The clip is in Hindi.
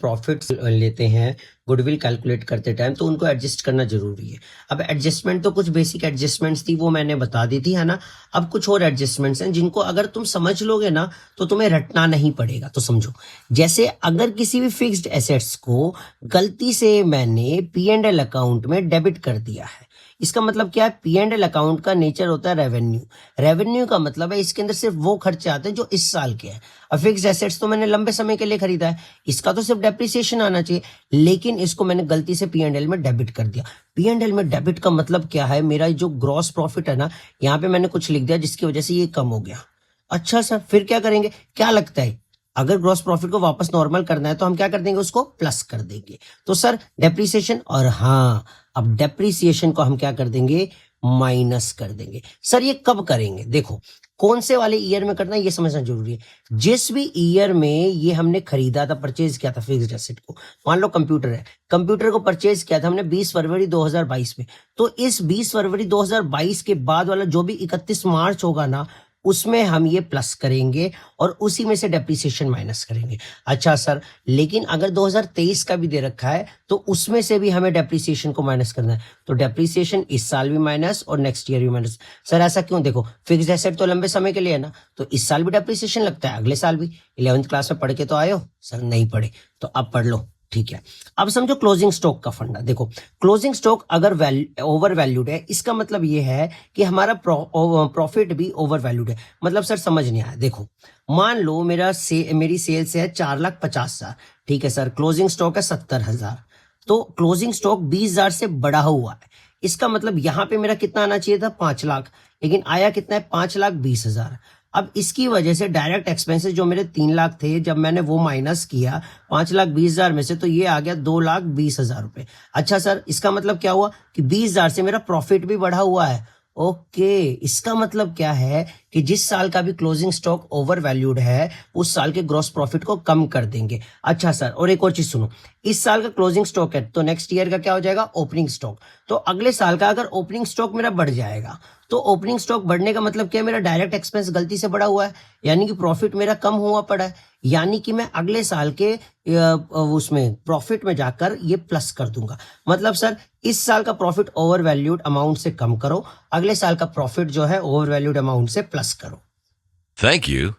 प्रॉफिट लेते हैं गुडविल कैलकुलेट करते टाइम, तो उनको एडजस्ट करना जरूरी है। अब एडजस्टमेंट तो कुछ बेसिक एडजस्टमेंट्स थी, वो मैंने बता दी थी, है ना। अब कुछ और एडजस्टमेंट्स हैं जिनको अगर तुम समझ लोगे ना तो तुम्हें रटना नहीं पड़ेगा। तो समझो, जैसे अगर किसी भी फिक्स्ड एसेट्स को गलती से मैंने P&L अकाउंट में डेबिट कर दिया है, इसका मतलब क्या है? P&L अकाउंट का नेचर होता है रेवेन्यू। रेवेन्यू का मतलब है इसके अंदर सिर्फ वो खर्चे आते हैं जो इस साल के हैं। अब फिक्स एसेट्स तो मैंने लंबे समय के लिए खरीदा है, इसका तो सिर्फ डेप्रिसिएशन आना चाहिए, लेकिन इसको मैंने गलती से P&L में डेबिट कर दिया। P&L में डेबिट का मतलब क्या है? मेरा जो ग्रॉस प्रॉफिट है ना, यहाँ पे मैंने कुछ लिख दिया जिसकी वजह से ये कम हो गया। अच्छा सर, फिर क्या करेंगे? क्या लगता है, अगर ग्रॉस प्रॉफिट को वापस नॉर्मल करना है तो हम क्या कर देंगे? उसको प्लस कर देंगे। तो सर डेप्रिसिएशन, और हाँ, अब डेप्रिसिएशन को हम क्या कर देंगे? माइनस कर देंगे। सर ये कब करेंगे? देखो, कौन से वाले ईयर में करना है ये समझना जरूरी है। जिस भी ईयर में ये हमने खरीदा था, परचेज किया था फिक्स्ड एसेट को, मान लो कंप्यूटर है, कंप्यूटर को परचेज किया था हमने 20 फरवरी 2022 में, तो इस 20 फरवरी 2022 के बाद वाला जो भी 31 मार्च होगा ना, उसमें हम ये प्लस करेंगे और उसी में से डेप्रिसिएशन माइनस करेंगे। अच्छा सर, लेकिन अगर 2023 का भी दे रखा है तो उसमें से भी हमें डेप्रिसिएशन को माइनस करना है, तो डेप्रिसिएशन इस साल भी माइनस और नेक्स्ट ईयर भी माइनस। सर ऐसा क्यों? देखो, फिक्स्ड एसेट तो लंबे समय के लिए है ना, तो इस साल भी डेप्रिसिएशन लगता है, अगले साल भी। 11th क्लास में पढ़ के तो आए हो? सर नहीं पढ़े, तो अब पढ़ लो, ठीक है। अब समझो क्लोजिंग स्टॉक का फंडा। देखो, क्लोजिंग स्टॉक अगर ओवर वैल्यूड है, इसका मतलब ये है कि हमारा प्रॉफिट भी ओवर वैल्यूड है। मतलब सर समझ नहीं आया। देखो, मान लो मेरी सेल्स है 4,50,000, ठीक है सर, क्लोजिंग स्टॉक है 70,000, तो क्लोजिंग स्टॉक 20,000 से बढ़ा हुआ है। इसका मतलब यहां पे मेरा कितना आना चाहिए था? 5 लाख, लेकिन आया कितना है? 5,20,000। अब इसकी वजह से डायरेक्ट एक्सपेंसेस जो मेरे 3 लाख थे, जब मैंने वो माइनस किया 5,20,000 में से, तो ये आ गया 2,20,000 रुपए। अच्छा सर, इसका मतलब क्या हुआ कि 20,000 से मेरा प्रॉफिट भी बढ़ा हुआ है। ओके, इसका मतलब क्या है कि जिस साल का भी क्लोजिंग स्टॉक ओवर वैल्यूड है, उस साल के ग्रॉस प्रॉफिट को कम कर देंगे। अच्छा सर, और एक और चीज सुनो, इस साल का क्लोजिंग स्टॉक है तो नेक्स्ट ईयर का क्या हो जाएगा? Opening stock. तो अगले साल का अगर ओपनिंग स्टॉक मेरा बढ़ जाएगा, तो ओपनिंग स्टॉक बढ़ने का मतलब क्या? मेरा डायरेक्ट एक्सपेंस गलती से बढ़ा हुआ है, यानी कि प्रॉफिट मेरा कम हुआ पड़ा है, यानी कि मैं अगले साल के उसमें प्रॉफिट में जाकर ये प्लस कर दूंगा। मतलब सर, इस साल का प्रॉफिट ओवर वैल्यूड अमाउंट से कम करो, अगले साल का प्रॉफिट जो है ओवर वैल्यूड अमाउंट से प्लस करो। Thank you.